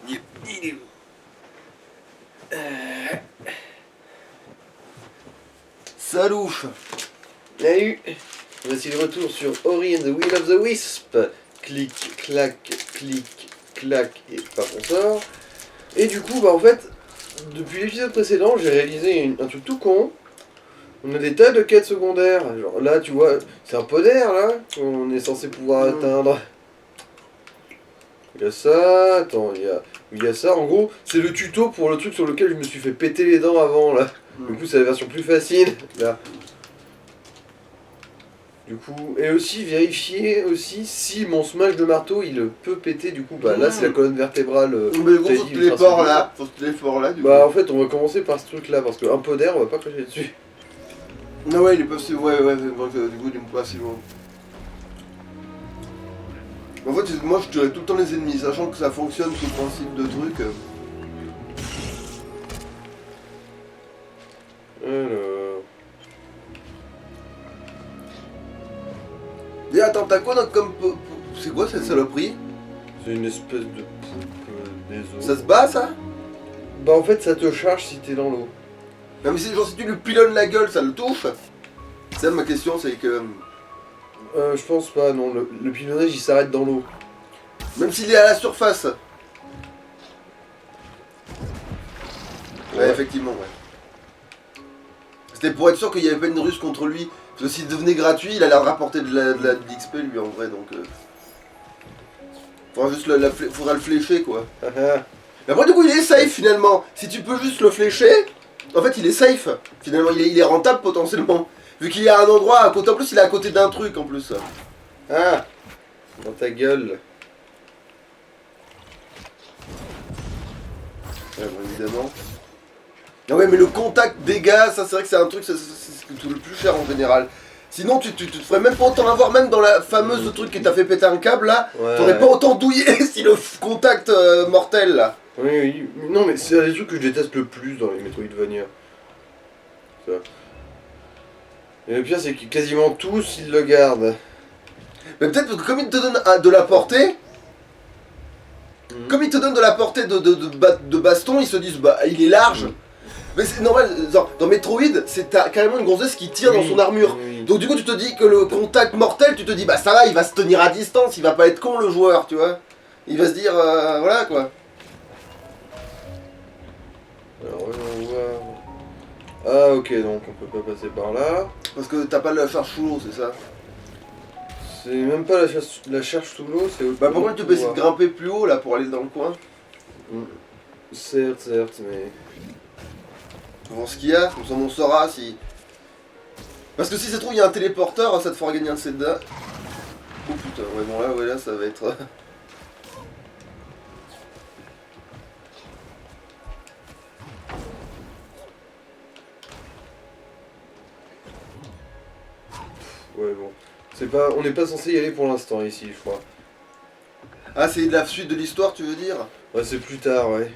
Il est où? Salouche. Salut. Voici le retour sur Ori and the Will of the Wisp. Clic, clac, clic, clac, et pas on sort. Et du coup, bah en fait, depuis l'épisode précédent, j'ai réalisé un truc tout con. On a des tas de quêtes secondaires. Genre là, tu vois, c'est un pot d'air là, qu'on est censé pouvoir atteindre. Il y a ça, attends, il y a ça. En gros, c'est le tuto pour le truc sur lequel je me suis fait péter les dents avant là. Du coup, c'est la version plus facile là. Du coup, et aussi vérifier aussi si mon smash de marteau il peut péter. Du coup, bah là c'est la colonne vertébrale. Mais gros, faut se téléport là. Faut se téléport là. Bah en fait, on va commencer par ce truc là parce qu'un pot d'air, on va pas cracher dessus. Ah ouais, il est pas si. Ouais, du coup, il est pas si loin. En fait, moi je tuerais tout le temps les ennemis, sachant que ça fonctionne sous principe de truc. Alors. Et attends, t'as quoi donc comme. C'est quoi cette saloperie? C'est une espèce de poupe des eaux. Ça se bat ça? Bah en fait, ça te charge si t'es dans l'eau. Non mais c'est genre si tu lui pilonnes la gueule, ça le touche? Ça ma question c'est que. Je pense pas, non. Le pilonnage il s'arrête dans l'eau. Même s'il est à la surface. Ouais, effectivement, ouais. C'était pour être sûr qu'il n'y avait pas une ruse contre lui. Parce que s'il devenait gratuit, il allait rapporter de l'XP lui en vrai, donc... Faudra juste faudra le flécher quoi. Mais après du coup il est safe finalement. Si tu peux juste le flécher, en fait il est safe. Finalement il est rentable potentiellement. Vu qu'il est à un endroit à côté, en plus il est à côté d'un truc en plus. Ah, dans ta gueule. Ouais, bon, évidemment. Ah ouais, mais le contact dégâts, ça c'est vrai que c'est un truc, c'est ce qui coûte le plus cher en général. Sinon, tu te ferais même pas autant avoir, même dans la fameuse truc qui t'a fait péter un câble là, t'aurais pas autant douillé si le contact mortel là. Oui. Non, mais c'est un des trucs que je déteste le plus dans les Metroidvania. Ça. Et le pire, c'est que quasiment tous ils le gardent. Mais peut-être que comme il te donne de la portée. Comme il te donne de la portée de baston, ils se disent bah il est large. Mais c'est normal, dans Metroid, c'est carrément une gonzesse qui tire dans son armure. Donc du coup tu te dis que le contact mortel, tu te dis bah ça va, il va se tenir à distance, il va pas être con le joueur, tu vois. Il va se dire voilà quoi. Alors on va voir. Ah ok, donc on peut pas passer par là. Parce que t'as pas la charge sous l'eau, c'est ça. C'est même pas la charge sous l'eau, c'est... Bah pourquoi tu peux essayer de grimper plus haut là pour aller dans le coin? Certes, mais... Pour voir ce qu'il y a, comme ça on saura si... Parce que si ça se trouve il y a un téléporteur, ça te fera gagner un Zelda. Oh putain, ouais bon là, ouais, là ça va être... Ouais bon, c'est pas... on n'est pas censé y aller pour l'instant ici, je crois. Ah c'est de la suite de l'histoire tu veux dire? Ouais c'est plus tard, ouais.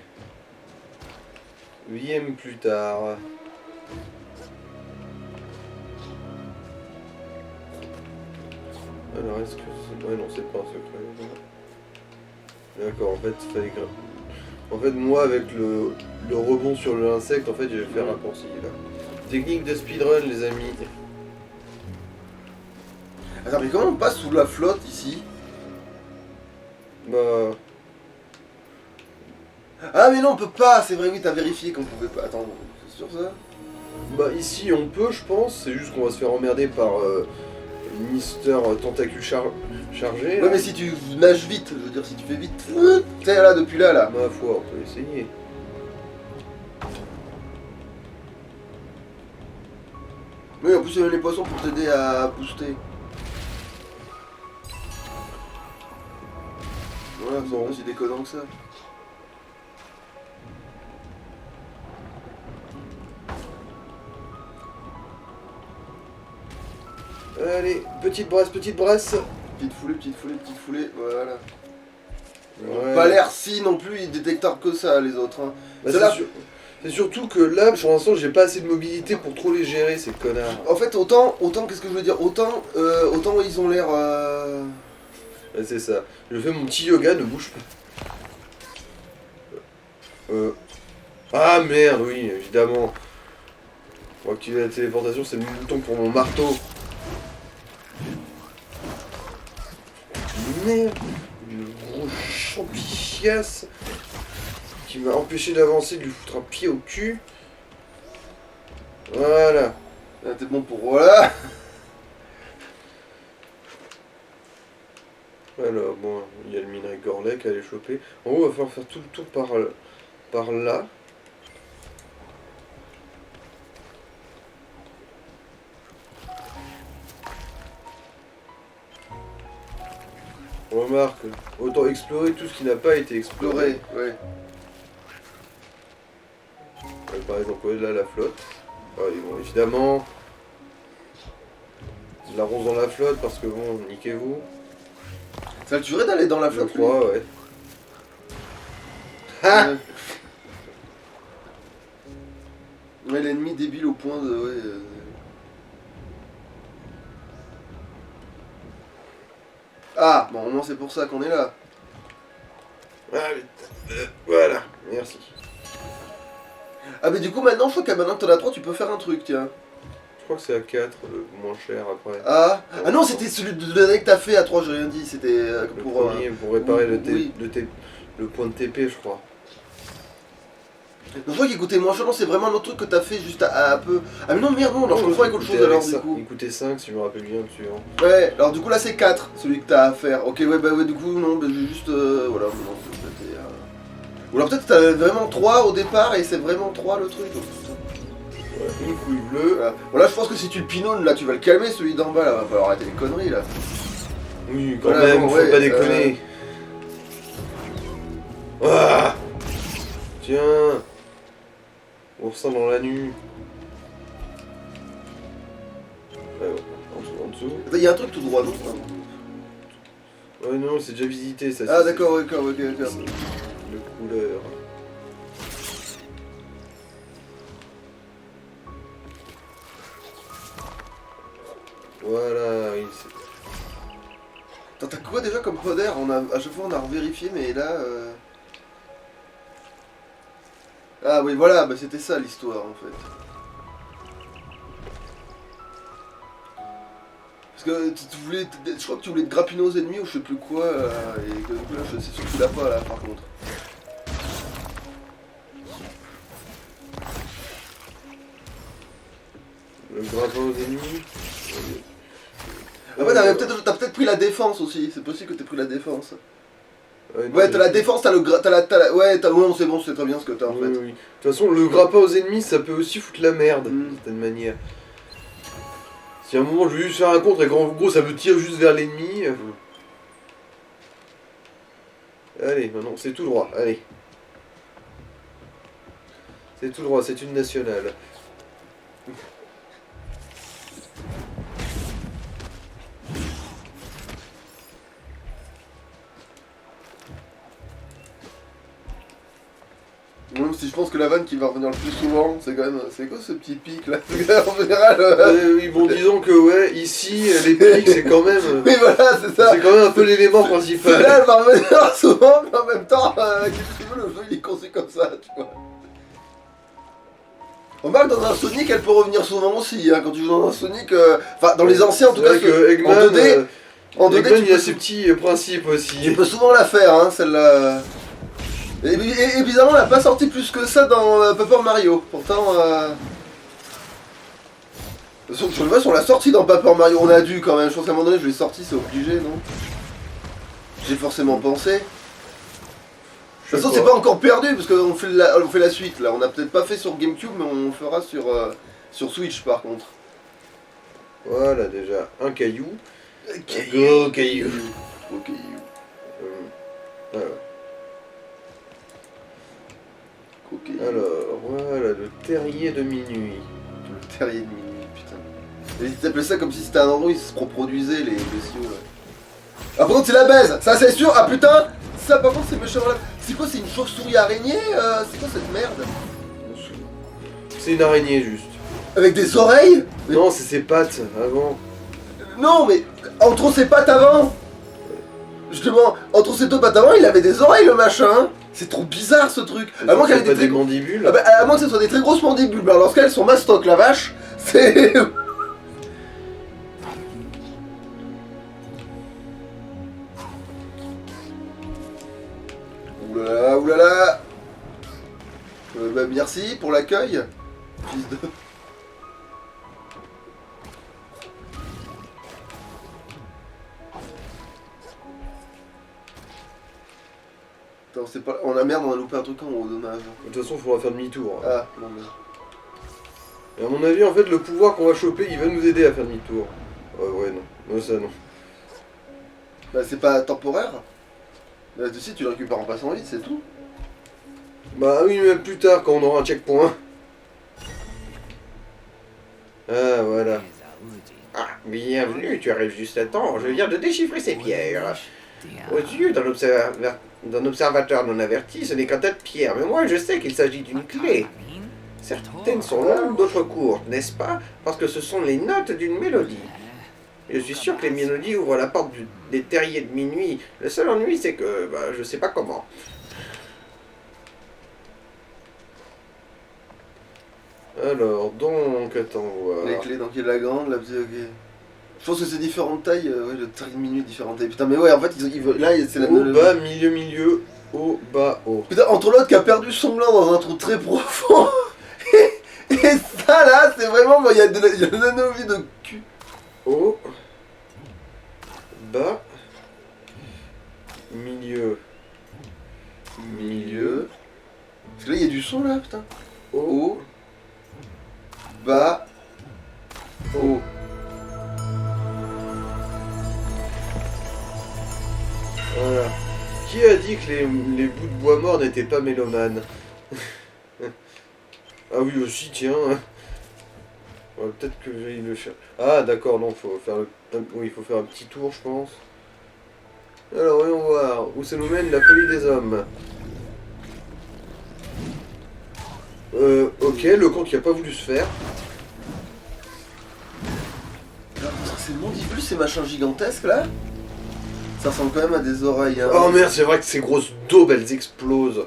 8ème plus tard. Alors est-ce que c'est... Ouais non c'est pas un secret. D'accord, en fait il fallait grimper. En fait moi avec le rebond sur l'insecte, en fait j'ai fait un raccourci là. Technique de speedrun les amis. Attends mais comment on passe sous la flotte ici? Bah... Ah mais non on peut pas, c'est vrai oui t'as vérifié qu'on pouvait pas. Attends, c'est sûr ça? Bah ici on peut je pense, c'est juste qu'on va se faire emmerder par Mister Tentacule chargé. Ouais mais si tu nages vite, je veux dire si tu fais vite. T'es là depuis là. Ma foi, on peut essayer. Oui en plus il y a les poissons pour t'aider à booster. Voilà, c'est pas si déconnant que ça. Allez, petite brasse. Petite foulée, voilà. Ouais. Pas l'air si non plus, ils détectent que ça les autres. Hein. Bah, c'est surtout que là, pour l'instant, j'ai pas assez de mobilité pour trop les gérer, ces connards. En fait, autant qu'est-ce que je veux dire, autant ils ont l'air... Ouais, c'est ça. Je fais mon petit yoga, ne bouge pas. Ah merde, oui, évidemment. Pour activer la téléportation, c'est le bouton pour mon marteau. Merde, le gros champichiasse qui m'a empêché d'avancer, de lui foutre un pied au cul. Voilà. Ah, t'es bon pour voilà. Alors, bon, il y a le minerai Gorlek à aller choper. En gros, il va falloir faire tout le tour par là. Remarque, autant explorer tout ce qui n'a pas été exploré. Ouais. Par exemple, ouais, là, la flotte. Ah, et bon, évidemment, je la ronce dans la flotte parce que bon, niquez-vous. Ça le tuerait d'aller dans la Je flotte, lui. crois, ouais. Ah ouais, l'ennemi débile au point de... Ouais, Ah, bon, au moins c'est pour ça qu'on est là. Ah, voilà, merci. Ah mais du coup maintenant, je crois que maintenant que t'en as 3, tu peux faire un truc, tiens. Je crois que c'est à 4, le moins cher après. Ah non, c'était celui de l'année que t'as fait à 3, j'ai rien dit, c'était Le pour... premier, pour réparer oui. le point de TP, je crois. Je crois qu'il coûtait moins cher, non, c'est vraiment un autre truc que t'as fait juste à un peu... Ah mais non, merde, non, alors je confonds avec autre chose alors du coup. Il coûtait 5 si je me rappelle bien dessus. Hein. Ouais, alors du coup là c'est 4, celui que t'as à faire. Ok, ouais, bah ouais, du coup, non, bah, j'ai juste... voilà, non, c'était... Ou alors peut-être t'avais vraiment 3 au départ et c'est vraiment 3 le truc. Ouais, une couille bleue. Voilà. Bon là je pense que si tu le pinonnes, là tu vas le calmer celui d'en bas, là, va falloir arrêter les conneries là. Oui, quand Voilà, même, bon, faut ouais, pas déconner. Ah tiens, oursin dans la nuit. Ouais, en dessous. Il y a un truc tout droit, non? Ouais, non, c'est déjà visité ça. Ah c'est- d'accord, d'accord, ok. Le couleur. Voilà, oui, c'est... T'as quoi déjà comme poder? À chaque fois on a revérifié mais là... Ah oui voilà, bah c'était ça l'histoire en fait. Parce que tu voulais, je crois que tu voulais te grappiner aux ennemis ou je sais plus quoi, et que du coup là c'est sûr que tu l'as pas là par contre. Le grappin aux ennemis. En fait t'as peut-être pris la défense aussi, c'est possible que t'aies pris la défense. non, Ouais t'as la défense, t'as le ouais non c'est bon, c'est très bien ce que t'as en fait. Oui, oui. De toute façon, le grappin aux ennemis, ça peut aussi foutre la merde, d'une certaine manière. Si à un moment je veux juste faire un contre et qu'en gros ça me tire juste vers l'ennemi. Allez, maintenant c'est tout droit, allez. C'est tout droit, c'est une nationale. Même si je pense que la vanne qui va revenir le plus souvent, c'est quand même... C'est quoi ce petit pic là? En général... Oui, bon, disons que ouais, ici, les pics, c'est quand même... Oui voilà, c'est ça. C'est quand même un peu l'élément principal. Celle-là elle va revenir souvent, mais en même temps, qu'est-ce que tu veux, le jeu il est conçu comme ça, tu vois. Remarque, dans un Sonic, elle peut revenir souvent aussi, hein, quand tu joues dans un Sonic... Enfin, dans les anciens en tout C'est cas, vrai que Eggman, en 2D, en 2D Eggman, tu il a peux, ses petits principes aussi. tu peux souvent la faire, hein, celle-là. Et bizarrement, elle n'a pas sorti plus que ça dans Paper Mario. Pourtant, sur le voit sur la sortie dans Paper Mario, on a dû quand même. Je pense qu'à un moment donné, je l'ai sorti, c'est obligé, non? J'ai forcément pensé. De toute façon, c'est pas encore perdu parce qu'on fait, on fait la suite là. On a peut-être pas fait sur GameCube, mais on fera sur Switch par contre. Voilà, déjà, un caillou. Un gros caillou. Gros caillou. Voilà. Gros caillou. Alors, voilà, le terrier de minuit. Le terrier de minuit, putain. Ils appelaient ça comme si c'était un endroit où ils se reproduisaient les bestiaux là. Ah par contre c'est la baise, ça c'est sûr, ah putain. Ça par contre c'est méchant là. C'est quoi, c'est une chauve-souris araignée? C'est quoi cette merde? C'est une araignée, juste. Avec des oreilles? Non, c'est ses pattes, avant. Non mais entre ses pattes avant. Justement, entre ses deux pattes avant, il avait des oreilles le machin. C'est trop bizarre ce truc. À moins qu'elle ait pas des des mandibules. Ah bah, à moins que ce soit des très grosses mandibules. Alors dans ce cas, elles sont mastoc, la vache. C'est. Oulala, oulala. Bah merci pour l'accueil. Fils de. Attends, c'est pas. On a merde, on a loupé un truc en haut, dommage. De toute façon, il faudra faire demi-tour. Ah, non mais. Et à mon avis, en fait, le pouvoir qu'on va choper, il va nous aider à faire demi-tour. Ouais, non. Non, ça, non. Bah c'est pas temporaire. Là, si tu le récupères en passant vite, c'est tout. Bah oui, mais plus tard, quand on aura un checkpoint. Ah, voilà. Ah, bienvenue, tu arrives juste à temps. Je viens de déchiffrer ces pierres. Aux yeux d'un observateur non averti, ce n'est qu'un tas de pierres, mais moi je sais qu'il s'agit d'une clé. Certaines sont longues, d'autres courtes, n'est-ce pas? Parce que ce sont les notes d'une mélodie. Je suis sûr que les mélodies ouvrent la porte des terriers de minuit. Le seul ennui, c'est que, je sais pas comment. Alors, donc, attends, voir. Les clés, donc il y a la grande, la petite, ok. Je pense que c'est différentes tailles, ouais, le terrier de minuit, différentes tailles. Putain, mais ouais, en fait, là, c'est la. Haut, bas, milieu, haut, bas, haut. Putain, entre l'autre qui a perdu son blanc dans un trou très profond, et ça là, c'est vraiment. Il y a de l'anovie de cul. Haut, bas, milieu, Parce que là, il y a du son là, putain. haut, Haut, bas, haut. voilà. Qui a dit que les bouts de bois morts n'étaient pas mélomanes? Ah oui, aussi, tiens. Ouais, peut-être que j'ai le chercher. Ah, d'accord, non, faut faire oui, il faut faire un petit tour, je pense. Alors, voyons voir. Où ça nous mène la folie des hommes? Ok, le con qui a pas voulu se faire. C'est mandibule ces machins gigantesques là. Ça ressemble quand même à des oreilles. Hein. Oh merde, c'est vrai que ces grosses daubes, elles explosent.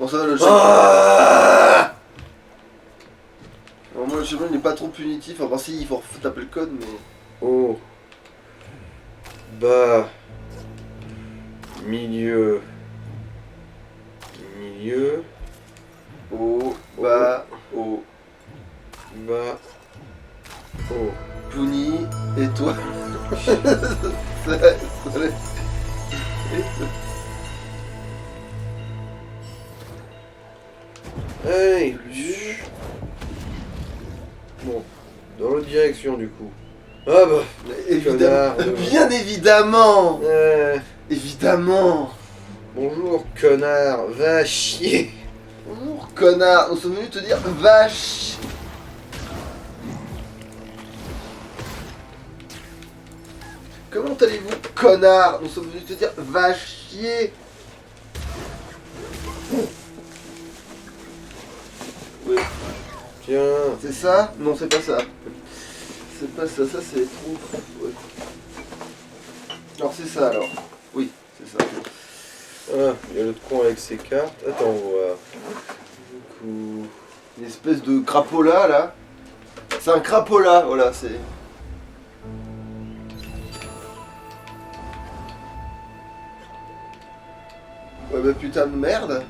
Bon, ça va, le Ah Alors, moi, le chemin n'est pas trop punitif. Enfin, si, il faut taper le code, mais. Oh. Bas. Milieu. Haut, bas, haut. Bas. Oh. Puni, et toi. Hey. Bon. Dans l'autre direction, du coup. Ah bah. Évidemment. Connard. Bien évidemment. Euh, Évidemment. bonjour, connard. Va chier. Bonjour, connard. Nous sommes venus te dire vache. Comment allez-vous, connard? Nous sommes venus te dire va chier. Oui. Tiens. C'est ça? Non, c'est pas ça. C'est pas ça, ça c'est trop. Ouais. Alors c'est ça alors. Oui, c'est ça. Ah, il y a l'autre con avec ses cartes. Attends, on va voir. Du coup. Une espèce de crapola là. C'est un crapola, voilà, c'est. Ouais bah putain de merde.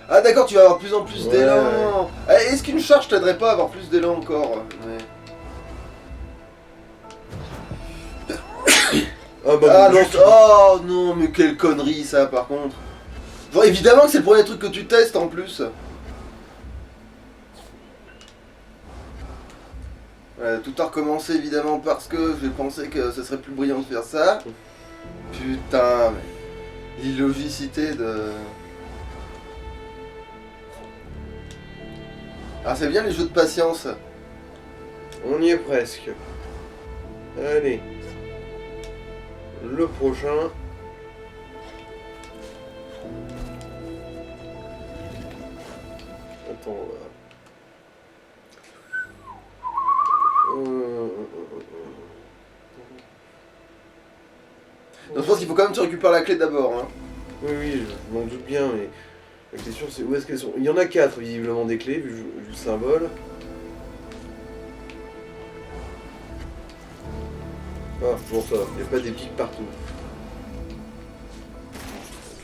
Ah d'accord, tu vas avoir de plus en plus Ouais. d'élan. Est-ce qu'une charge t'aiderait pas à avoir plus d'élan encore? Ouais. Ah bah Ah non, non, oh non, mais quelle connerie ça par contre. Genre évidemment que c'est le premier truc que tu testes en plus. Ouais, tout a recommencé évidemment parce que j'ai pensé que ce serait plus brillant de faire ça. Putain, mais l'illogicité de... Ah c'est bien les jeux de patience. on y est presque. Allez. Le prochain. Attends, on va... Donc je pense qu'il faut quand même que tu récupères la clé d'abord. Hein. Oui, oui, je m'en doute bien, mais la question c'est où est-ce qu'elles sont. Il y en a 4 visiblement des clés, vu le symbole. Ah, bon ça, il n'y a pas des pics partout.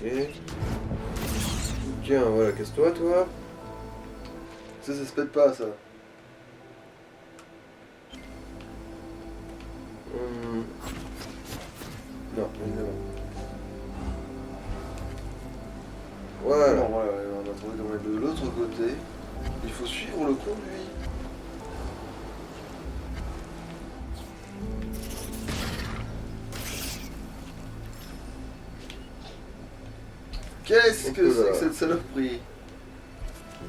Ok. Tiens, voilà, casse-toi, toi. Ça se pète pas, ça. Non, évidemment. Voilà. Bon, voilà, on a trouvé comment être de l'autre côté. Il faut suivre le conduit. Qu'est-ce que c'est que cette saloperie?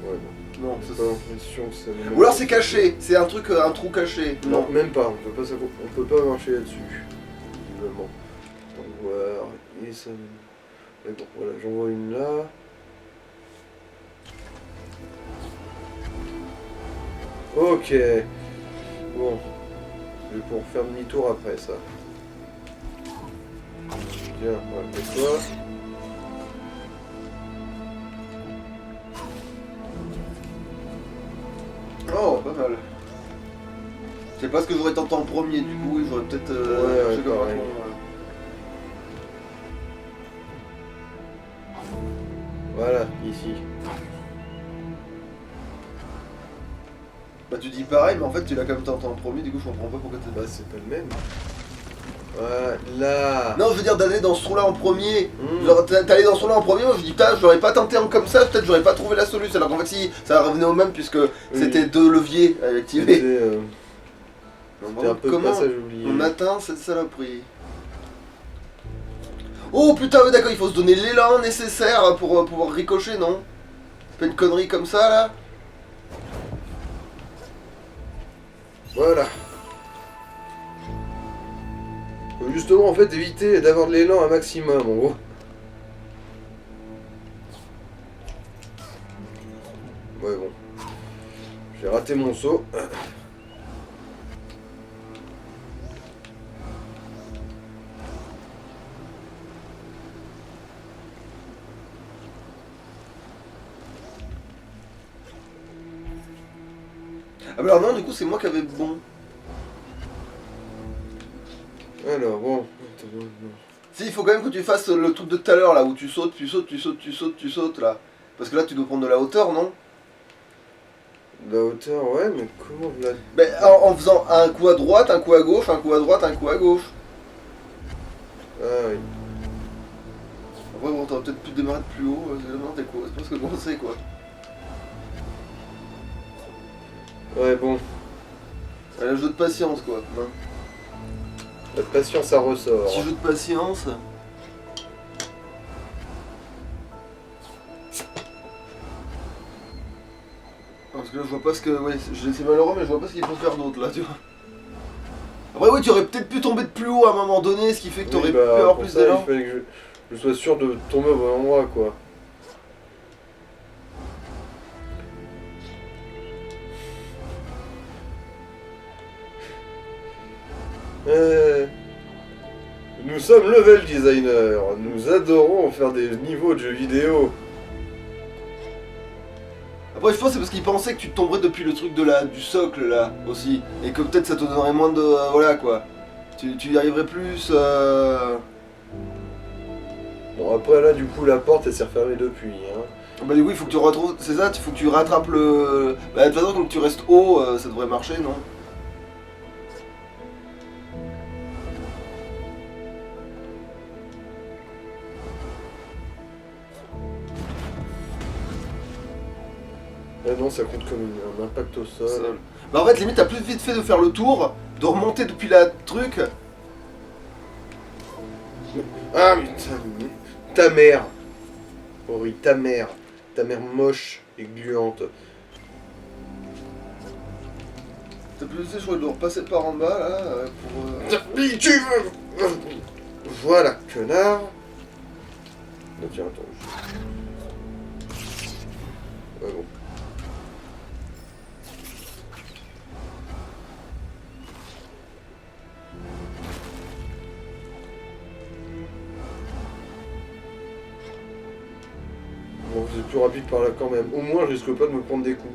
Ouais, bon. Non, J'ai ça pas l'impression que ça nous... Ou alors c'est caché, c'est un truc, un trou caché. Non, même pas, on peut pas marcher là-dessus. Visiblement. On va voir. Et ça... Ouais, bon, voilà, j'en vois une là. Ok. Bon. Je vais pouvoir faire demi-tour après ça. Tiens, voilà, casse-toi. Oh, pas mal. Je sais pas ce que j'aurais tenté en premier, du coup, oui, j'aurais peut-être. Ouais, je sais pas, pareil. Voilà, ici. Bah, tu dis pareil, mais en fait, tu l'as quand même tenté en premier, du coup, je comprends pas pourquoi t'es. Bah, c'est pas le même. Voilà. Non, je veux dire d'aller dans ce trou-là en premier. Mmh. Genre, t'allais dans ce trou-là en premier, moi je dis, putain, j'aurais pas tenté comme ça, peut-être j'aurais pas trouvé la solution. Alors qu'en fait, si, ça revenait au même, puisque c'était 2 leviers à activer. C'était un peu Comment passage oublié. on atteint cette saloperie? Oh putain, ouais, d'accord, il faut se donner l'élan nécessaire pour pouvoir ricocher, non? Pas une connerie comme ça là? Voilà. Faut justement en fait éviter d'avoir de l'élan un maximum en gros. Ouais bon. J'ai raté mon saut. Ah bah alors non, du coup, c'est moi qui avais bon. Alors bon. Si, il faut quand même que tu fasses le truc de tout à l'heure là, où tu sautes, tu sautes, tu sautes, tu sautes, tu sautes là. Parce que là, tu dois prendre de la hauteur, non? La hauteur, ouais, mais comment je la... Ben, en faisant un coup à droite, un coup à gauche, un coup à droite, un coup à gauche. Ah oui. Après, bon, t'aurais peut-être pu démarrer de plus haut, non, t'es quoi? C'est pas ce que bon, c'est quoi. Ouais bon. Ouais, le jeu de patience quoi. Hein. La patience ça ressort. Petit jeu de patience. Parce que là, je vois pas ce que. Ouais, c'est malheureux, mais je vois pas ce qu'il faut faire d'autre là, tu vois. Après, oui, tu aurais peut-être pu tomber de plus haut à un moment donné, ce qui fait que t'aurais pu avoir plus d'élan. Il fallait que je sois sûr de tomber au bon endroit quoi. Nous sommes level designer, nous adorons faire des niveaux de jeux vidéo. Après, je pense que c'est parce qu'il pensait que tu tomberais depuis le truc du socle là aussi. Et que peut-être ça te donnerait moins de. Voilà quoi. Tu y arriverais plus. Bon après là du coup la porte elle s'est refermée depuis. Hein. Bah, du coup, il faut que tu retrouves. C'est ça, il faut que tu rattrapes le. Bah, de toute façon, quand tu restes haut, ça devrait marcher, non? Ah non ça compte comme un impact au sol. Bah, en fait, limite, t'as plus vite fait de faire le tour, de remonter depuis la truc. Ah putain, ta mère. Ori, ta mère moche et gluante. T'as plus vite fait, je crois, de repasser par en bas là pour. Mais tu veux. Voilà, connard. Bah, tiens, attends. Ouais, bon. c'est plus rapide par là quand même. Au moins, je risque pas de me prendre des coups.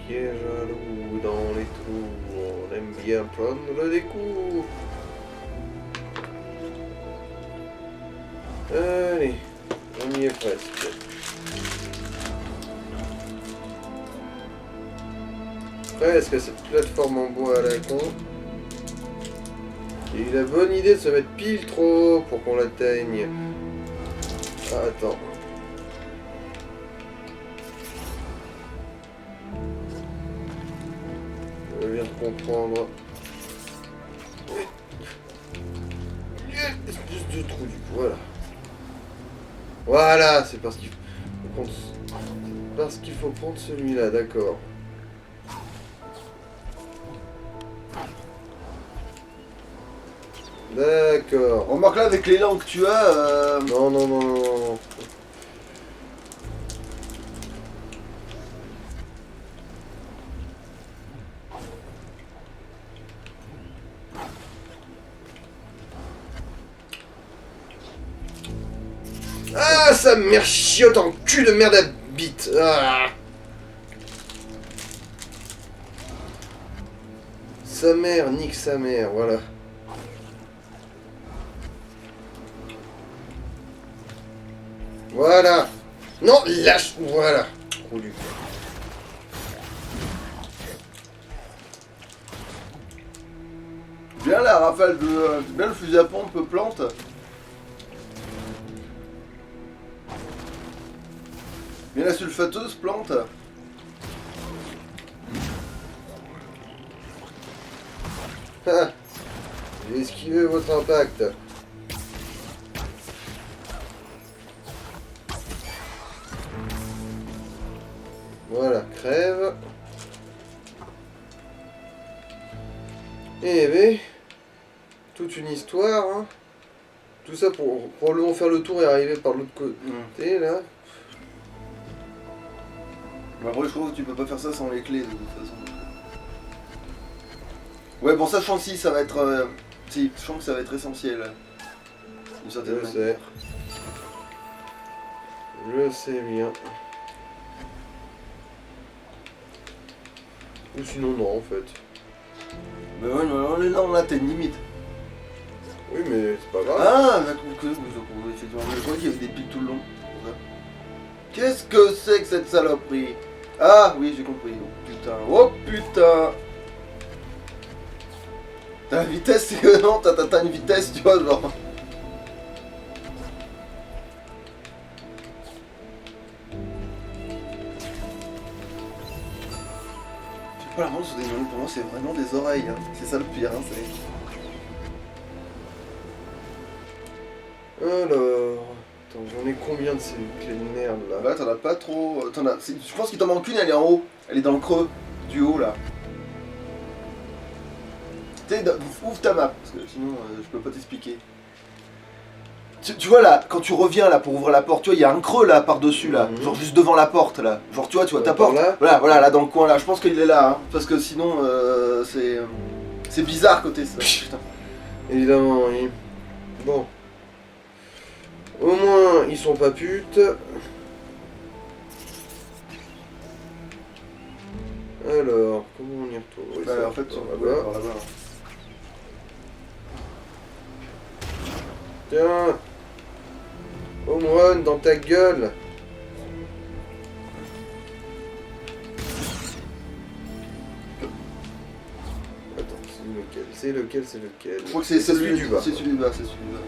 Piège à loup dans les trous. On aime bien prendre des coups. Allez, on y est presque. Presque à cette plateforme en bois à la con. J'ai eu la bonne idée de se mettre pile trop haut pour qu'on l'atteigne. Ah, attends. Je viens de comprendre. Espèce de trou du coup, voilà. Voilà, c'est parce qu'il faut prendre... parce qu'il faut prendre celui-là, d'accord. D'accord. Remarque là, avec l'élan que tu as... Non, non, non, non, non. Ah, sa mère chiotte en cul de merde à bite. Ah. Sa mère, nique sa mère, voilà. Voilà. Non, lâche. Voilà. Trou du cul. Bien la rafale de... bien le fusil à pompe plante. Bien la sulfateuse plante. Ah. J'ai esquivé votre impact. Voilà, crève. Eh ben, toute une histoire, hein. Tout ça pour probablement faire le tour et arriver par l'autre côté, là. Mais après, je trouve que tu peux pas faire ça sans les clés de toute façon. Ouais, bon, ça, je pense que si, ça va être. Si, je pense que ça va être essentiel. D'une certaine Je manière. sais. Je sais bien. Ou sinon, non, en fait. Mais ouais, mais là, on atteint une limite. Oui, mais c'est pas grave. Ah, d'accord, effectivement, je crois qu'il y avait des pics tout le long. Qu'est-ce que c'est que cette saloperie? Ah, oui, j'ai compris. Oh putain, oh putain. T'as la vitesse, c'est que non, t'as une vitesse, tu vois, genre. J'ai pas l'impression que c'est des noms, pour moi, c'est vraiment des oreilles. Hein. C'est ça le pire, hein, c'est. Alors... Attends, j'en ai combien de ces clés de merde, là? Bah, t'en as pas trop. Je pense qu'il t'en manque une, elle est en haut. Elle est dans le creux du haut, là. Tu sais, ouvre ta map, parce que sinon, je peux pas t'expliquer. Tu vois là, quand tu reviens là pour ouvrir la porte, tu vois, il y a un creux là par-dessus là, genre juste devant la porte là. Genre tu vois ta porte. Là Voilà, là dans le coin là, je pense qu'il est là, hein, parce que sinon c'est bizarre côté ça. Putain. Évidemment, oui. Bon. Au moins, ils sont pas putes. Alors, comment on y retourne? Oui, Ouais, ça, en fait, par ouais, là-bas. par là-bas. Tiens. Home run dans ta gueule. Attends, c'est lequel? Je crois que c'est celui du bas. C'est celui du bas, c'est celui du bas.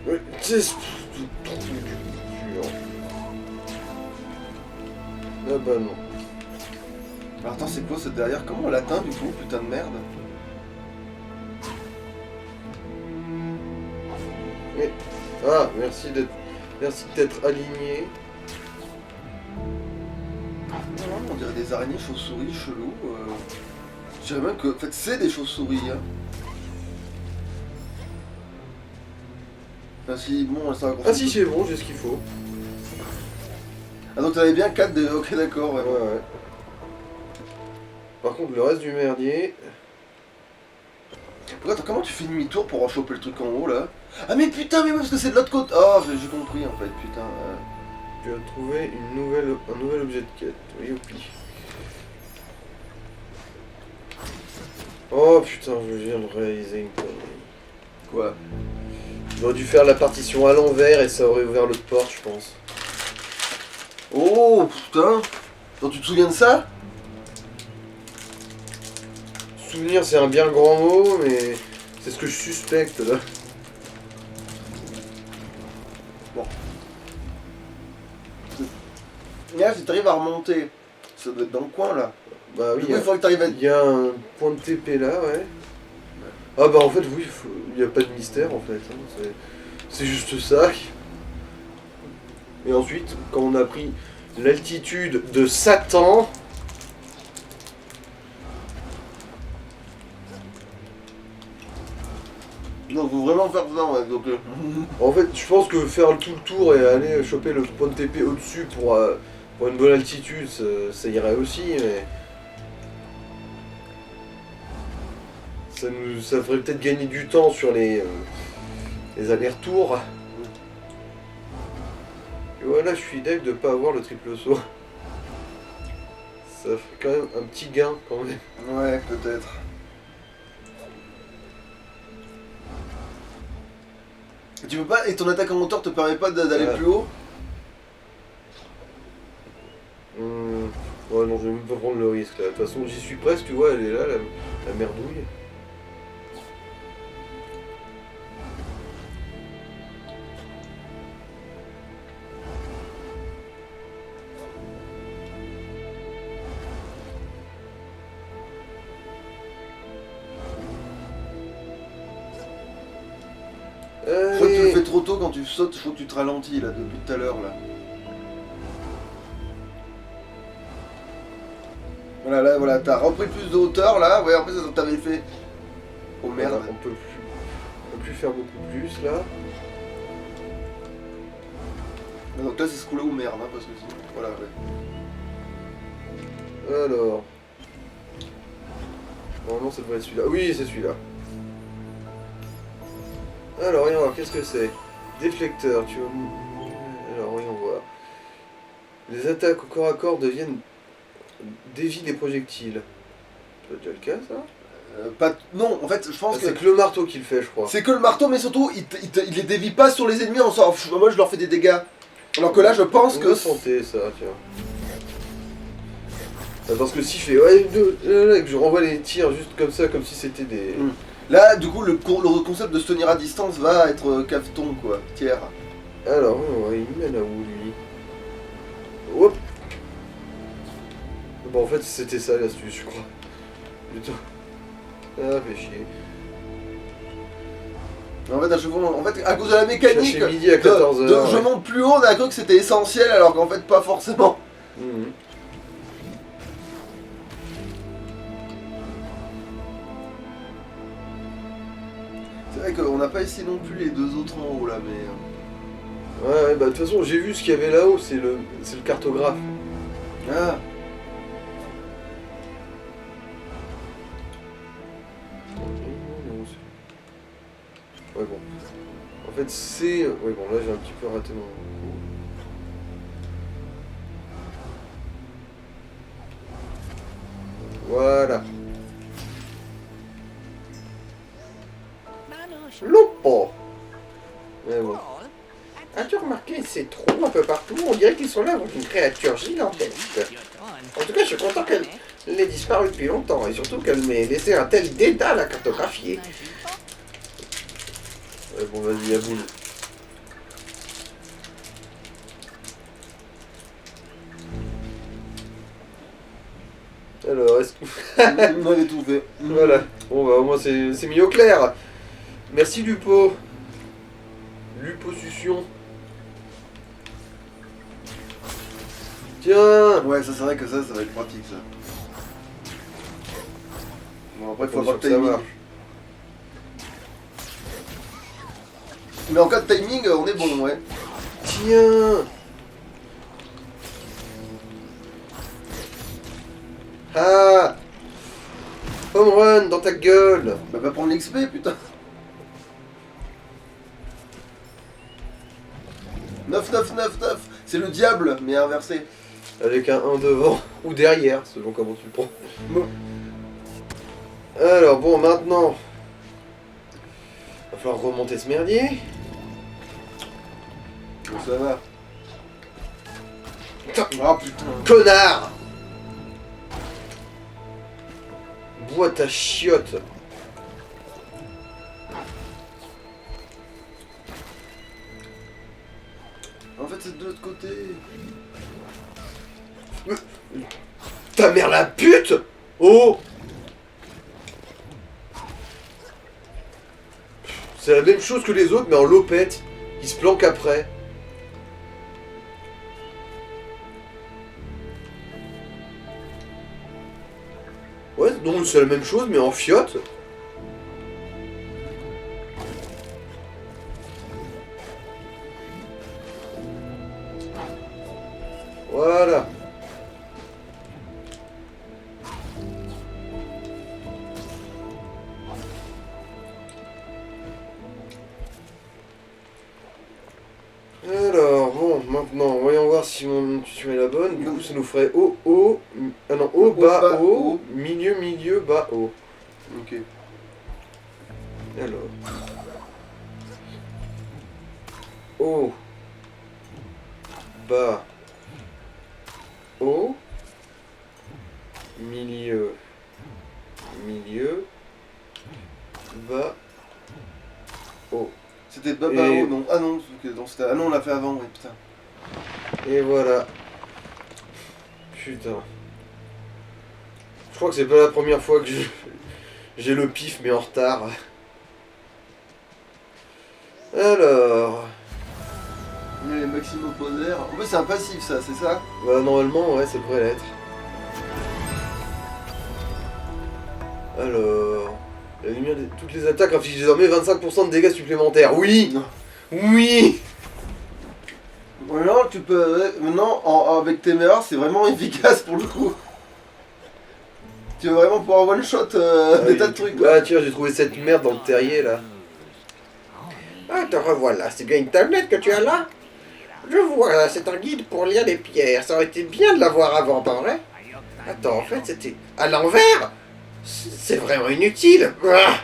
Oui, c'est ce trou du cul. Ah bah non. Alors attends, c'est quoi ce derrière? Comment on l'atteint du coup, putain de merde? Mais... Ah, merci d'être aligné. On dirait des araignées chauves-souris chelous. Je dirais même que, en fait, c'est des chauves-souris. Hein. Enfin, si, bon, ça va. Ah si, c'est bon, j'ai ce qu'il faut. Ah donc t'avais bien 4 de... Ok d'accord, ouais. Ouais. Par contre, le reste du merdier... Attends, comment tu fais demi-tour pour choper le truc en haut là? Ah mais putain, mais oui, parce que c'est de l'autre côté. Oh, j'ai compris en fait, putain. Tu as trouvé un nouvel objet de quête. Youpi. Oh putain, je viens de réaliser une connerie. Quoi? J'aurais dû faire la partition à l'envers et ça aurait ouvert l'autre porte, je pense. Oh putain. Attends, tu te souviens de ça? Souvenir, c'est un bien grand mot, mais c'est ce que je suspecte là. Bon. Là, si t'arrives à remonter, ça doit être dans le coin là. Bah oui, Du coup, il faudrait que t'arrives à... il y a un point de TP là, ouais. Ah bah en fait, oui, il n'y a pas de mystère en fait. Hein. C'est juste ça. Et ensuite, quand on a pris l'altitude de Satan... Non, faut vraiment faire ça, ouais, donc... En fait, je pense que faire tout le tour et aller choper le point de TP au-dessus pour une bonne altitude, ça irait aussi, mais... Ça ferait peut-être gagner du temps sur les allers-retours. Et voilà, je suis deg de pas avoir le triple saut. Ça ferait quand même un petit gain, quand même. Ouais, peut-être. Tu peux pas... Et ton attaque en moteur te permet pas d'aller Ouais. plus haut? Ouais, non, je vais même pas prendre le risque, là. De toute façon, j'y suis presque, tu vois, elle est là, la merdouille. Je crois que tu le fais trop tôt quand tu sautes, je crois que tu te ralentis là depuis tout à l'heure là. Voilà, là, voilà, t'as repris plus de hauteur là, ouais, en fait, ça t'avait fait. Oh merde. Voilà, on peut plus faire beaucoup plus, là. Donc là, c'est ce coup-là ou merde, hein, parce que sinon. Voilà, ouais. Alors... Normalement, ça devrait être celui-là. Oui, c'est celui-là. Alors, voyons voir, qu'est-ce que c'est? Déflecteur, tu vois. Alors, voyons voir. Les attaques au corps à corps dévient des projectiles. C'est déjà le cas, ça? Pas... Non, en fait, je pense que. C'est que le marteau qui le fait, je crois. C'est que le marteau, mais surtout, il les dévie pas sur les ennemis en sort. Moi, je leur fais des dégâts. Alors que là, je pense On que. va tenter ça, tiens. Ah, parce que si je fais ouais, que je renvoie les tirs juste comme ça, comme si c'était des... Là, du coup, le concept de se tenir à distance va être cafeton, quoi. Tiers. Alors, il mène à où, lui? Hop. Bon, en fait, c'était ça l'astuce, je crois. Putain. Ah, fait chier. En fait, à chaque fois, à cause de la mécanique, Chercher midi à 14h. je monte plus haut, on a cru que c'était essentiel, alors qu'en fait, pas forcément. Mhm. C'est vrai qu'on n'a pas essayé non plus les deux autres en haut là, mais. Ouais, bah de toute façon, j'ai vu ce qu'il y avait là-haut, c'est le cartographe. Ah. Ouais, bon. En fait, c'est... Ouais, bon, là, j'ai un petit peu raté mon coup. Voilà. Lopo. Mais bon. As-tu remarqué ces trous un peu partout? On dirait qu'ils sont là avec une créature gigantesque. En tout cas, je suis content qu'elle ait disparu depuis longtemps, et surtout qu'elle m'ait laissé un tel dédale à cartographier. Ouais, bon, vas-y, à boule. Alors, est-ce que... On avait tout fait. Voilà. Bon, bah, au moins, c'est mis au clair. Merci, Lupo. Luposution. Tiens. Ouais, ça c'est vrai que ça va être pratique ça. Bon, après, il faut Faut avoir le que ça timing. marche. Mais en cas de timing, on est bon, ouais. Tiens. Ah. Home run dans ta gueule. Bah va prendre l'XP, putain. 9. C'est le diable, mais inversé. Avec un 1 devant ou derrière, selon comment tu le prends. Bon. Alors bon, maintenant, va falloir remonter ce merdier. Bon, ça va. Putain, Ah putain. connard. Bois ta chiotte. En fait, c'est de l'autre côté. Ta mère la pute. Oh. C'est la même chose que les autres, mais en lopette. Ils se planquent après. Ouais, donc c'est la même chose, mais en fiotte. Voilà. Alors, bon, maintenant, voyons voir si mon intuition est la bonne. Du coup, ça nous ferait haut, haut, ah non, haut, bas, bas, haut, haut. milieu, bas, haut. Ok. Alors. Haut, bas, haut, milieu, bas, haut. C'était Baba Et- O, non. Ah non, c'était... Ah non, on l'a fait avant, oui, putain. Et voilà. Putain. Je crois que c'est pas la première fois que j'ai le pif, mais en retard. Alors. Les Maximo Poser. En fait, c'est un passif, ça, c'est ça? Bah, normalement, ouais, ça devrait l'être. Alors. La lumière de toutes les attaques inflige désormais 25% de dégâts supplémentaires. Oui. Non. Oui. Maintenant, tu peux... Maintenant, avec tes meilleurs, c'est vraiment efficace pour le coup. Tu veux vraiment pouvoir one-shot des tas de trucs, quoi. Ah, tiens, j'ai trouvé cette merde dans le terrier, là. Ah, te revoilà, c'est bien une tablette que tu as là? Je vois, c'est un guide pour lire les pierres. Ça aurait été bien de l'avoir avant, pas vrai? Attends, en fait, c'était à l'envers? C'est vraiment inutile. Ah.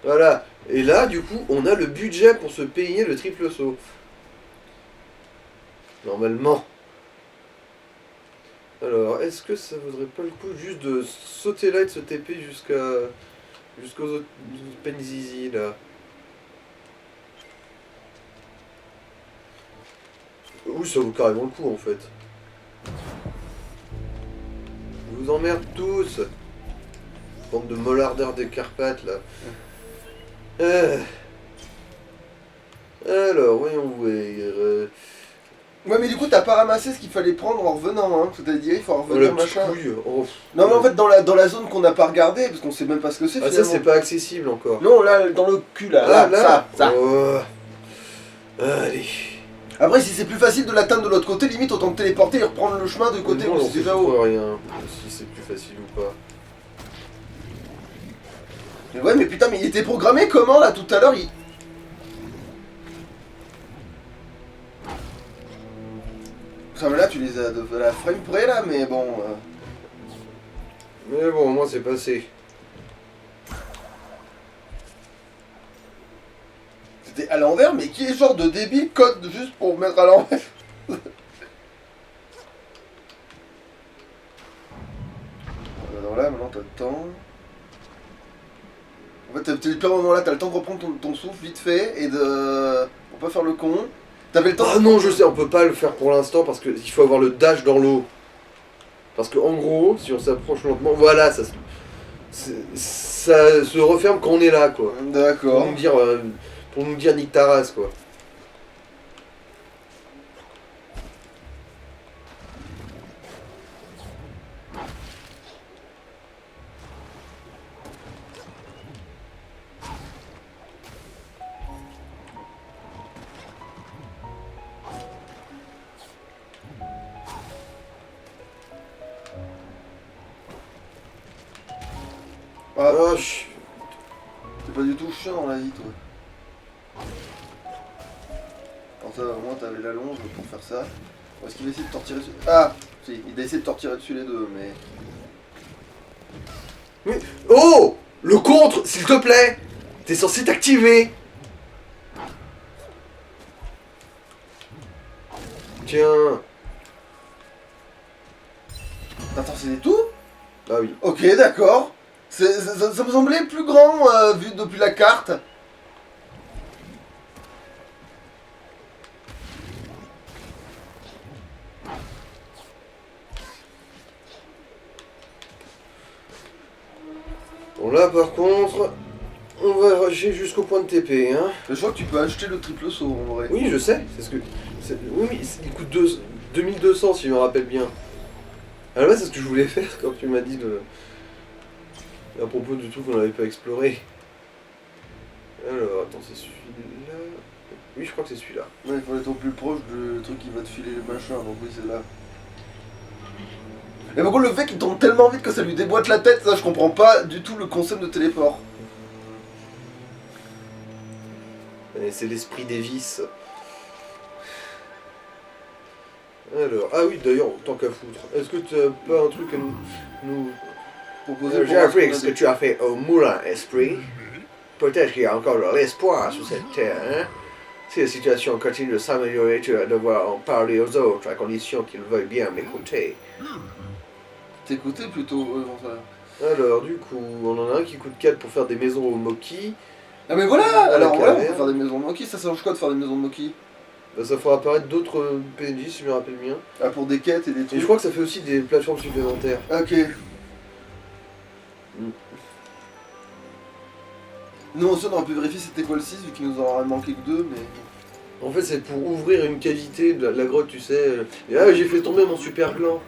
Voilà. Et là, du coup, on a le budget pour se payer le triple saut. Normalement. Alors, est-ce que ça vaudrait pas le coup juste de sauter là et de se TP jusqu'aux autres Penzizi, là? Oui, ça vaut carrément le coup, en fait. Je vous emmerde tous. Bande de mollardeurs des Carpates, là. Alors, voyons voir. Ouais, mais du coup, t'as pas ramassé ce qu'il fallait prendre en revenant, hein. Parce que t'as dit, il faut en Oh, revenir, la petite machin. couille. Oh. Non, mais en fait, dans la zone qu'on n'a pas regardé, parce qu'on sait même pas ce que c'est, Ah, ça, finalement. c'est pas accessible encore. Non, là, dans le cul, là, Ah, ça. Oh. Allez. Après, si c'est plus facile de l'atteindre de l'autre côté, limite, autant te téléporter et reprendre le chemin de côté Non, où on c'est sait déjà pas haut. rien. Si c'est plus facile ou pas. Mais ouais, mais putain, mais il était programmé comment, là, tout à l'heure, il... Ça, mais là, tu les as de la frame près, là, mais bon... Mais bon, moi, c'est passé. C'était à l'envers, mais qui est genre de débile code juste pour mettre à l'envers? Alors là, maintenant, t'as le temps... En fait, t'as le moment là, t'as le temps de reprendre ton souffle vite fait et de... Pour pas faire le con. T'avais le temps... Ah non, je sais, on peut pas le faire pour l'instant parce qu'il faut avoir le dash dans l'eau. Parce que en gros, si on s'approche lentement, voilà, ça se referme quand on est là, quoi. D'accord. Pour nous dire nique ta race, quoi. Ah, Ah, t'es pas du tout chiant dans la vie, toi. Alors ça, au moins t'avais la longe pour faire ça. Est-ce qu'il va essayer de te retirer dessus? Ah, si, il a essayé de te retirer dessus les deux, mais... Oh! Le contre, s'il te plaît! T'es censé t'activer! Tiens. Attends, c'est tout? Ah oui. Ok, d'accord. Ça me semblait plus grand vu depuis la carte. Bon là par contre, on va rusher jusqu'au point de TP, hein. Je crois que tu peux acheter le triple saut en vrai. Oui, je sais, c'est ce que... Oui, mais il coûte 2200 si je me rappelle bien. À la base, c'est ce que je voulais faire quand tu m'as dit de... à propos du truc qu'on n'avait pas exploré. Alors, attends, c'est celui-là... Oui, je crois que c'est celui-là. Ouais, il faut être au plus proche du truc qui va te filer les machins, donc oui, c'est là. Et par contre, le fait qu'il tombe tellement vite que ça lui déboîte la tête, ça je comprends pas du tout le concept de téléport. Et c'est l'esprit des vices. Alors, ah oui, d'ailleurs, tant qu'à foutre, est-ce que tu as pas un truc à nous Proposer J'ai appris ce que tu as fait au Moulin Esprit. Peut-être qu'il y a encore de l'espoir sur cette terre, hein? Si la situation continue de s'améliorer, tu vas devoir en parler aux autres, à condition qu'ils veuillent bien m'écouter. T'écouter plutôt, ça. Alors, du coup, on en a un qui coûte 4 pour faire des maisons au Moki. Ah mais voilà. la Alors voilà, on caverne. peut faire des maisons de Moki, ça change quoi de faire des maisons de Moki? Bah, ça fera apparaître d'autres PNJ si je me rappelle bien. Ah, pour des quêtes et des Et trucs. je crois que ça fait aussi des plateformes supplémentaires. Ok. Nous aussi on aurait pu vérifier c'était quoi le 6 vu qu'il nous en aurait manqué que 2, mais... En fait, c'est pour ouvrir une cavité de la grotte, tu sais. Et ah, j'ai fait tomber mon super gland.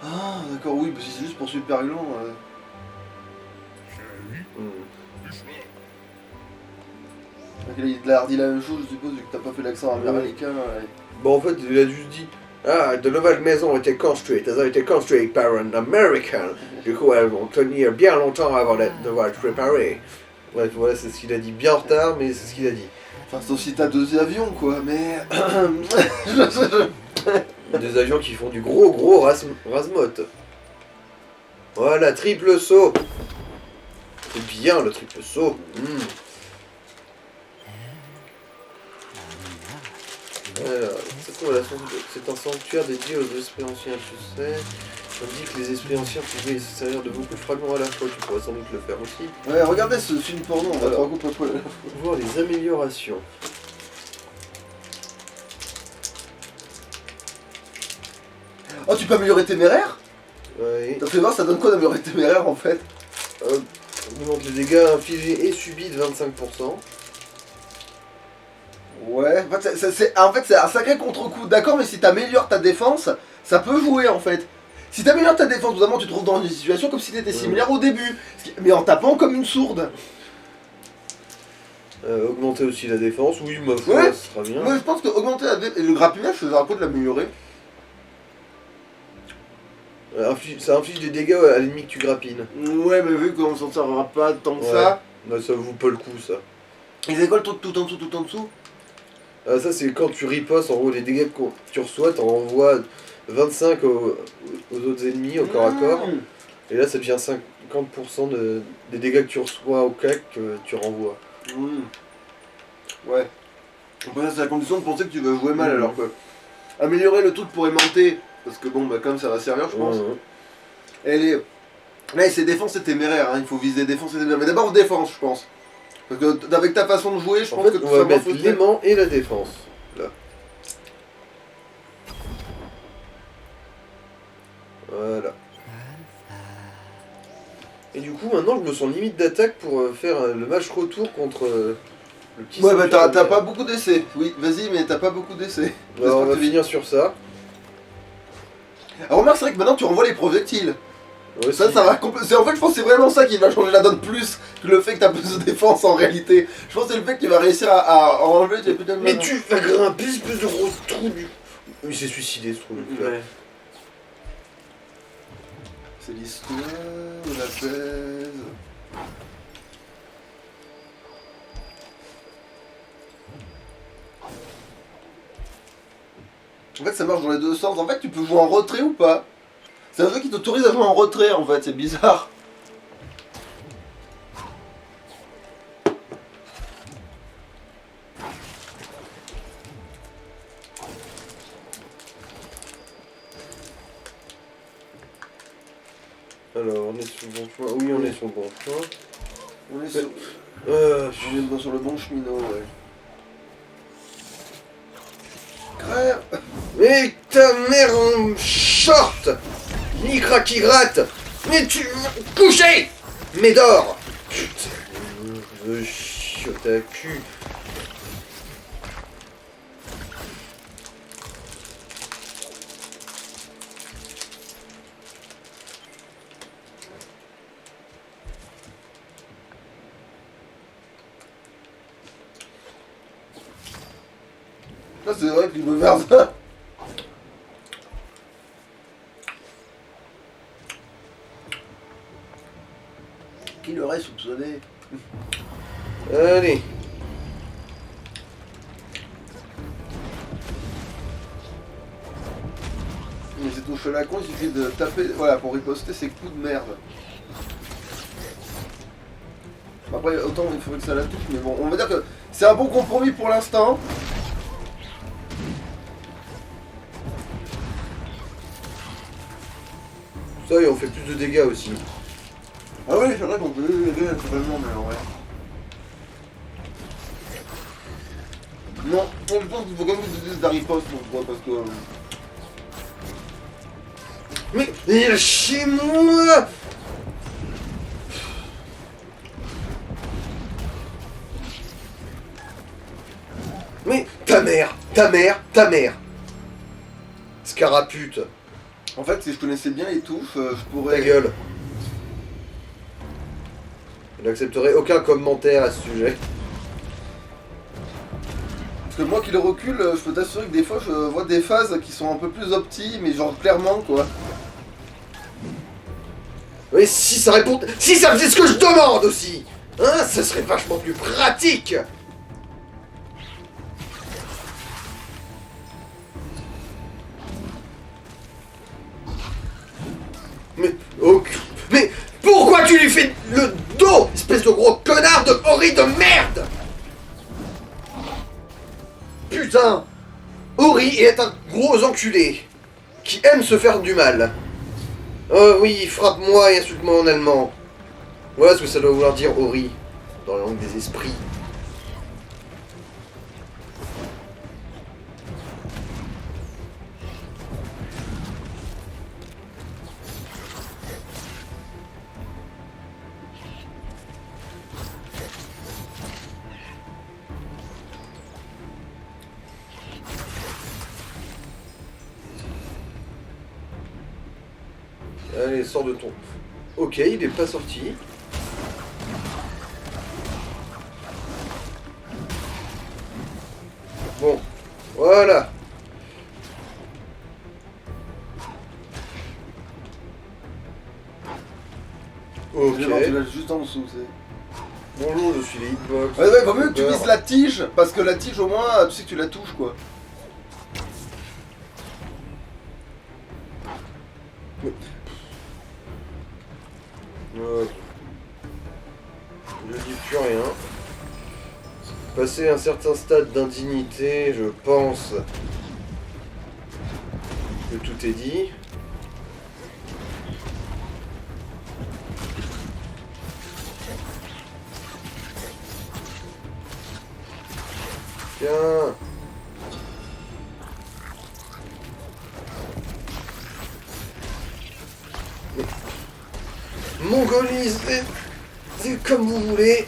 Ah d'accord, oui, parce que c'est juste pour super gland. Hmm. Donc il a redit la même chose je suppose vu que t'as pas fait l'accent américain. Ouais. Bon, en fait, il a juste dit. Ah, de nouvelles maisons ont été construites. Elles ont été construites par un Américain. Du coup, elles vont tenir bien longtemps avant de devoir être préparées. Bref, voilà, c'est ce qu'il a dit. Bien en retard, mais c'est ce qu'il a dit. Enfin sauf si t'as 2 avions quoi, mais... Des avions qui font du gros rasmote. Voilà, triple saut. C'est bien le triple saut. Alors, c'est un sanctuaire dédié aux esprits anciens, tu sais. On dit que les esprits anciens pouvaient se servir de beaucoup de fragments à la fois. Tu pourrais sans doute le faire aussi. Ouais, regardez ce film porno, on va Alors. trois coups à poil. Voir les améliorations. Oh, tu peux améliorer téméraire? Ouais. T'as fait voir, ça donne quoi d'améliorer téméraire en fait? Augmente les dégâts infligés et subis de 25%. Ouais, en fait c'est un sacré contre-coup, d'accord, mais si t'améliores ta défense, ça peut jouer en fait. Si t'améliores ta défense, notamment tu te trouves dans une situation comme si t'étais similaire au début, mais en tapant comme une sourde. Augmenter aussi la défense, oui, ma foi, Ouais. ce sera bien. Moi je pense que augmenter le grappinage faisait un peu de l'améliorer. Ça inflige des dégâts à l'ennemi que tu grappines. Ouais, mais vu qu'on s'en sortira pas tant que ça. Bah, ça vaut pas le coup, ça. Ils avaient quoi le truc tout en dessous? Ça, c'est quand tu ripostes, en gros, les dégâts que tu reçois, t'en renvoies 25 aux autres ennemis au corps à corps. Et là, ça devient 50% des dégâts que tu reçois au cac que tu renvoies. Ouais. Après, ça, c'est la condition de penser que tu vas jouer mal alors que. Améliorer le truc pour aimanter, parce que bon, bah, comme ça va servir, je pense. Elle est. Là, c'est défense et téméraire, hein. Il faut viser défense et téméraire. Mais d'abord défense, je pense. Parce que avec ta façon de jouer, je En pense fait, que on va ça mettre l'aimant et la défense. Là. Voilà. Et du coup, maintenant, je me sens limite d'attaque pour faire le match retour contre le petit... Ouais, bah t'as sanctuaire. pas beaucoup d'essais. Oui, vas-y, mais t'as pas beaucoup d'essais. Alors, on va finir sur ça. Alors, remarque, c'est vrai que maintenant tu renvoies les projectiles. Ouais, Ça, si. ça va complètement. En fait, je pense que c'est vraiment ça qui va changer la donne plus que le fait que t'as plus de défense en réalité. Je pense que c'est le fait que tu vas réussir à enlever. Putain de Mais merde. tu vas grimper, espèce de gros trou du... Il s'est suicidé, ce trou du cul. Ouais. C'est l'histoire de la pèse. En fait, ça marche dans les deux sens. En fait, tu peux jouer en retrait ou pas. C'est un jeu qui t'autorise à jouer en retrait, en fait. C'est bizarre. Alors, on est sur le bon chemin. Oui, on est sur le bon chemin. On est sur, on est sur le bon cheminot, ouais. Crève. Mais ta mère en short! Ni craquis gratte! Mais tu... Couché! Mais dors! Putain, je chiotte à cul. Ah, c'est vrai qu'il veut faire ça. Qui l'aurait soupçonné? Allez. Mais c'est touche à la con, il suffit de taper, voilà, pour riposter ces coups de merde. Après, autant il faudrait que ça la touche, mais bon, on va dire que c'est un bon compromis pour l'instant. Ça y est, on fait plus de dégâts aussi. Ah oui, c'est vrai qu'on peut les aider naturellement, mais en vrai. Non, je pense qu'il faut quand même que tu dises d'Harry Potter, parce que... Mais il est chez moi! Mais ta mère, ta mère, ta mère! Scarapute, En fait, si je connaissais bien les touches, je ta pourrais... gueule. Je n'accepterai aucun commentaire à ce sujet. Parce que moi qui le recule, je peux t'assurer que des fois je vois des phases qui sont un peu plus opti, mais genre clairement quoi. Mais si ça répond... Si ça faisait ce que je demande aussi! Hein, ça serait vachement plus pratique! Mais... Oh, mais pourquoi tu lui fais le dos, espèce de gros connard de Ori de merde! Putain! Ori est un gros enculé qui aime se faire du mal. Oh oui, frappe-moi et insulte-moi en allemand. Voilà ce que ça doit vouloir dire Ori, dans la langue des esprits. Allez, sors de ton... Ok, il est pas sorti. Bon, voilà. Ok. Tu l'as juste en dessous, c'est... Bonjour, je suis les hitbox. Ouais, vaut mieux que tu vises la tige, parce que la tige au moins, tu sais que tu la touches quoi. Je dis plus rien. Passer un certain stade d'indignité, je pense que tout est dit. Tiens. Mongolie, c'est comme vous voulez.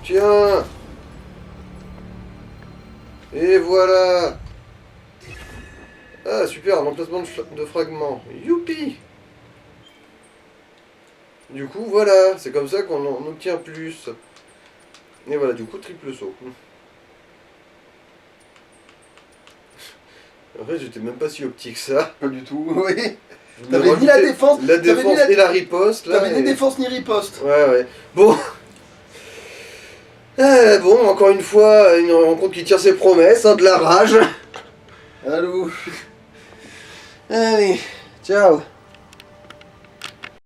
Tiens. Et voilà. Ah super, un emplacement de fragments. Youpi. Du coup, voilà, c'est comme ça qu'on en obtient plus. Et voilà, du coup, triple saut. En fait, j'étais même pas si optique que ça. Pas du tout, oui. Je me T'avais ni la rajoutais défense, la t'avais défense ni la- et la riposte, là. T'avais ni et- défense ni riposte. Ouais, ouais. Bon. Bon, encore une fois, une rencontre qui tire ses promesses, hein, de la rage. Allô. Allez, ciao.